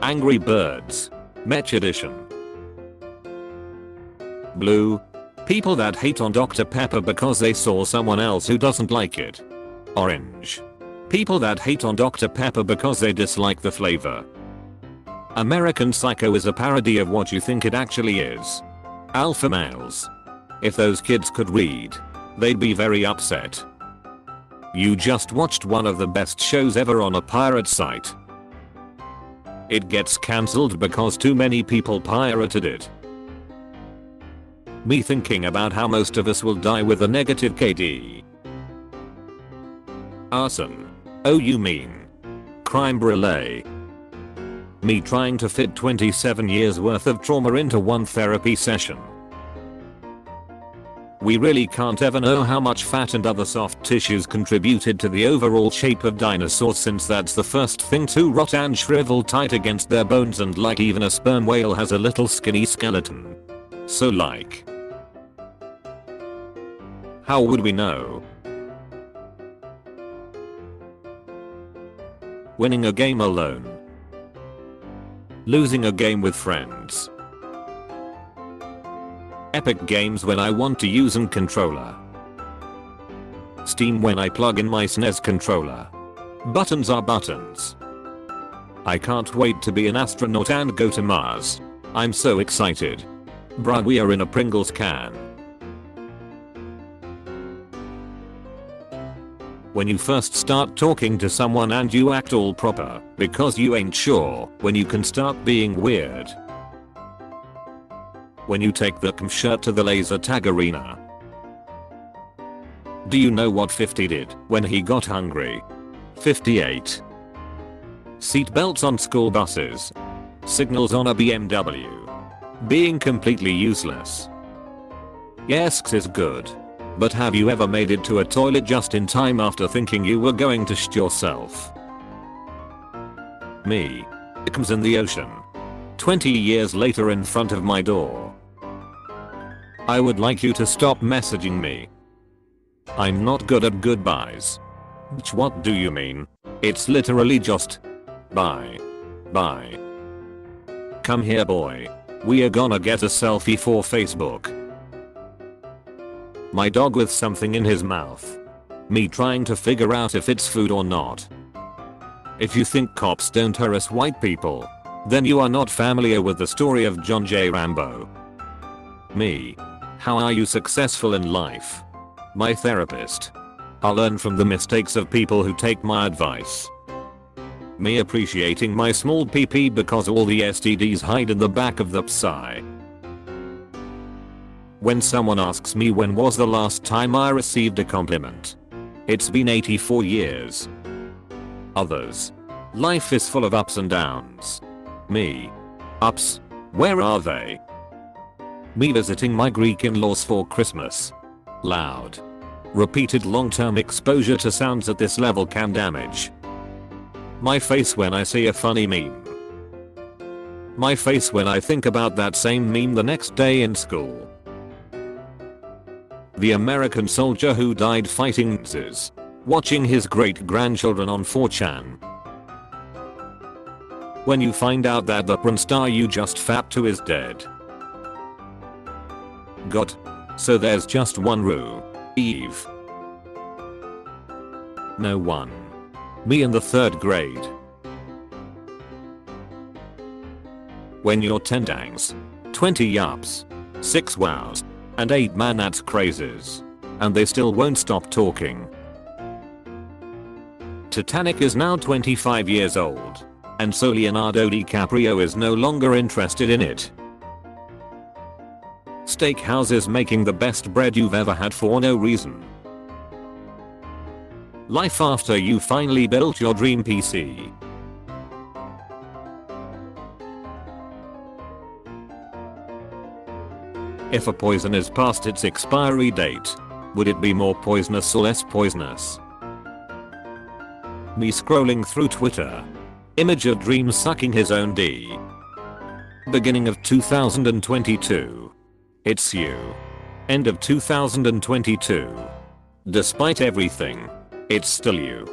Angry Birds. Mech Edition. Blue. People that hate on Dr. Pepper because they saw someone else who doesn't like it. Orange. People that hate on Dr. Pepper because they dislike the flavor. American Psycho is a parody of what you think it actually is. Alpha males. If those kids could read, they'd be very upset. You just watched one of the best shows ever on a pirate site. It gets cancelled because too many people pirated it. Me thinking about how most of us will die with a negative KD. Arson. Oh, you mean crime brulee. Me trying to fit 27 years worth of trauma into one therapy session. We really can't ever know how much fat and other soft tissues contributed to the overall shape of dinosaurs, since that's the first thing to rot and shrivel tight against their bones, and like even a sperm whale has a little skinny skeleton. So like, how would we know? Winning a game alone. Losing a game with friends. Epic Games when I want to use an controller. Steam when I plug in my SNES controller. Buttons are buttons. I can't wait to be an astronaut and go to Mars. I'm so excited. Bruh, we are in a Pringles can. When you first start talking to someone and you act all proper because you ain't sure when you can start being weird. When you take the shirt to the laser tag arena. Do you know what 50 did when he got hungry? 58. Seatbelts on school buses. Signals on a BMW. Being completely useless. Yes, is good. But have you ever made it to a toilet just in time after thinking you were going to shit yourself? Me. It comes in the ocean. 20 years later in front of my door. I would like you to stop messaging me. I'm not good at goodbyes. Bitch, what do you mean? It's literally just bye. Bye. Come here, boy. We are gonna get a selfie for Facebook. My dog with something in his mouth. Me trying to figure out if it's food or not. If you think cops don't harass white people, then you are not familiar with the story of John J. Rambo. Me. How are you successful in life? My therapist. I'll learn from the mistakes of people who take my advice. Me appreciating my small PP because all the STDs hide in the back of the psy. When someone asks me when was the last time I received a compliment. It's been 84 years. Others. Life is full of ups and downs. Me. Ups? Where are they? Me visiting my Greek in-laws for Christmas. Loud. Repeated long-term exposure to sounds at this level can damage. My face when I see a funny meme. My face when I think about that same meme the next day in school. The American soldier who died fighting Nazis. Watching his great-grandchildren on 4chan. When you find out that the porn star you just fapped to is dead. God. So there's just one Rue. Eve. No one. Me in the 3rd grade. When you're 10 dangs, 20 yups, 6 wows, and 8 man-ats crazes. And they still won't stop talking. Titanic is now 25 years old. And so Leonardo DiCaprio is no longer interested in it. Steakhouses making the best bread you've ever had for no reason. Life after you finally built your dream PC. If a poison is past its expiry date, would it be more poisonous or less poisonous? Me scrolling through Twitter. Image of Dream sucking his own D. Beginning of 2022. It's you. End of 2022. Despite everything, it's still you.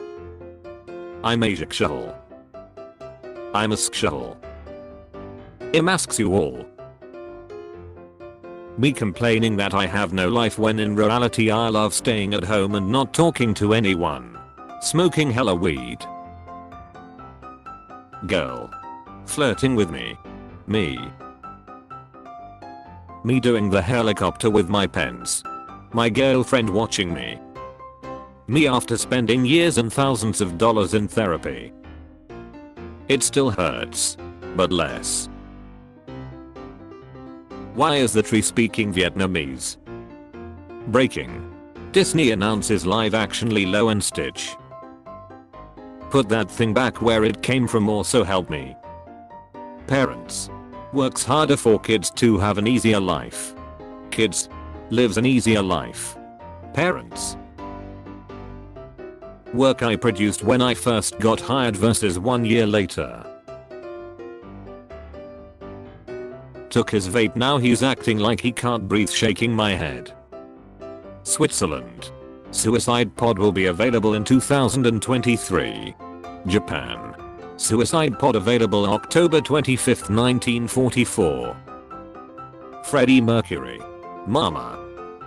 I'm a shithole. I'm a shithole. Asks you all. Me complaining that I have no life when in reality I love staying at home and not talking to anyone. Smoking hella weed. Girl. Flirting with me. Me. Me doing the helicopter with my pens. My girlfriend watching me. Me after spending years and thousands of dollars in therapy. It still hurts. But less. Why is the tree speaking Vietnamese? Breaking. Disney announces live-action Lilo and Stitch. Put that thing back where it came from or so help me. Parents. Works harder for kids to have an easier life. Kids. Lives an easier life. Parents. Work I produced when I first got hired versus 1 year later. Took his vape, now he's acting like he can't breathe, shaking my head. Switzerland. Suicide Pod will be available in 2023. Japan. Suicide Pod available October 25th, 1944. Freddie Mercury. Mama.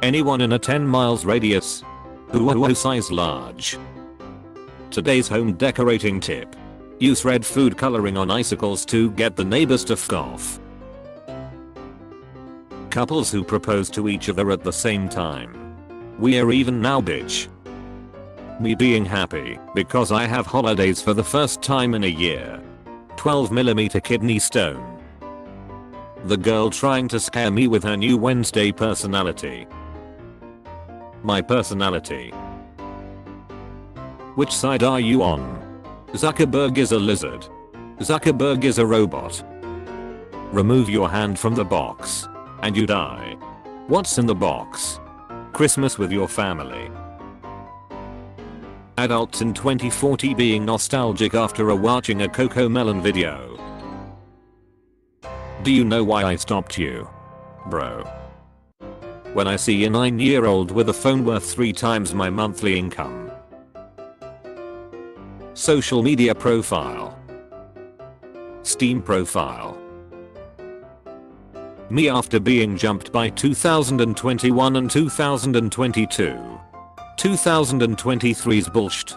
Anyone in a 10 miles radius? Ooh, size large. Today's home decorating tip. Use red food coloring on icicles to get the neighbors to f off. Couples who propose to each other at the same time. We're even now, bitch. Me being happy because I have holidays for the first time in a year. 12mm kidney stone. The girl trying to scare me with her new Wednesday personality. My personality. Which side are you on? Zuckerberg is a lizard. Zuckerberg is a robot. Remove your hand from the box. And you die. What's in the box? Christmas with your family. Adults in 2040 being nostalgic after watching a CoComelon video. Do you know why I stopped you? Bro. When I see a 9-year-old with a phone worth 3 times my monthly income. Social media profile. Steam profile. Me after being jumped by 2021 and 2022. 2023's bullshit.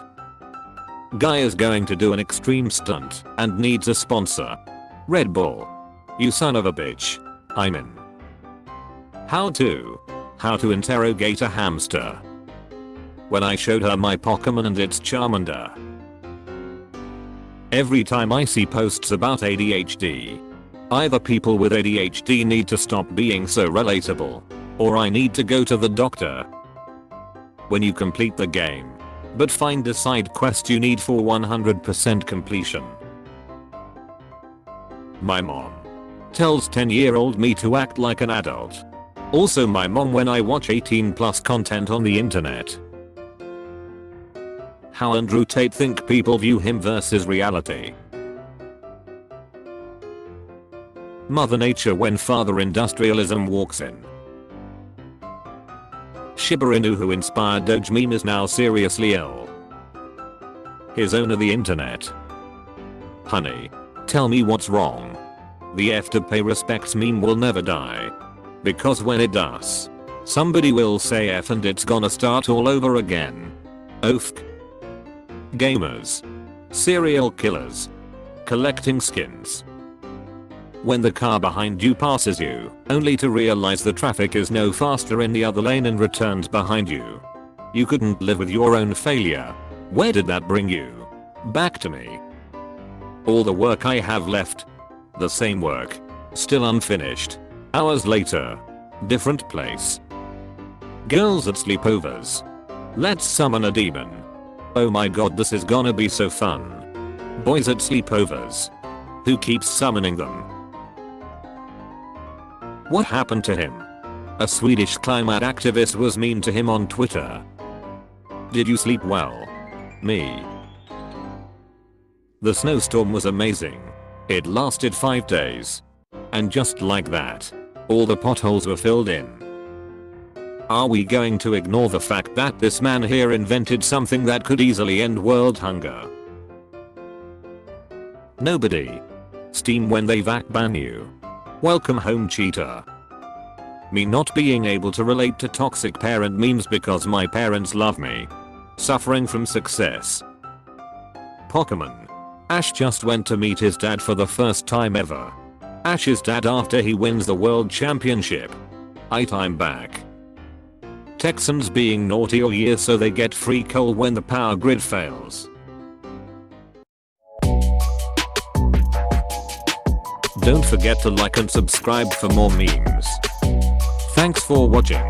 Guy is going to do an extreme stunt and needs a sponsor. Red Bull. You son of a bitch. I'm in. How to interrogate a hamster. When I showed her my Pokemon and its Charmander. Every time I see posts about ADHD. Either people with ADHD need to stop being so relatable. Or I need to go to the doctor. When you complete the game. But find a side quest you need for 100% completion. My mom. Tells 10-year-old me to act like an adult. Also my mom when I watch 18+ content on the internet. How Andrew Tate think people view him versus reality. Mother Nature when Father Industrialism walks in. Shiba Inu who inspired Doge meme is now seriously ill. His owner the internet. Honey. Tell me what's wrong. The F to pay respects meme will never die. Because when it does. Somebody will say F and it's gonna start all over again. Oof. Gamers. Serial killers. Collecting skins. When the car behind you passes you, only to realize the traffic is no faster in the other lane and returns behind you. You couldn't live with your own failure. Where did that bring you? Back to me. All the work I have left. The same work. Still unfinished. Hours later. Different place. Girls at sleepovers. Let's summon a demon. Oh my god, this is gonna be so fun. Boys at sleepovers. Who keeps summoning them? What happened to him? A Swedish climate activist was mean to him on Twitter. Did you sleep well? Me. The snowstorm was amazing. It lasted 5 days. And just like that, all the potholes were filled in. Are we going to ignore the fact that this man here invented something that could easily end world hunger? Nobody. Steam when they vac ban you. Welcome home, cheater. Me not being able to relate to toxic parent memes because my parents love me. Suffering from success. Pokemon. Ash just went to meet his dad for the first time ever. Ash's dad after he wins the world championship. I'm back. Texans being naughty all year so they get free coal when the power grid fails. Don't forget to like and subscribe for more memes. Thanks for watching.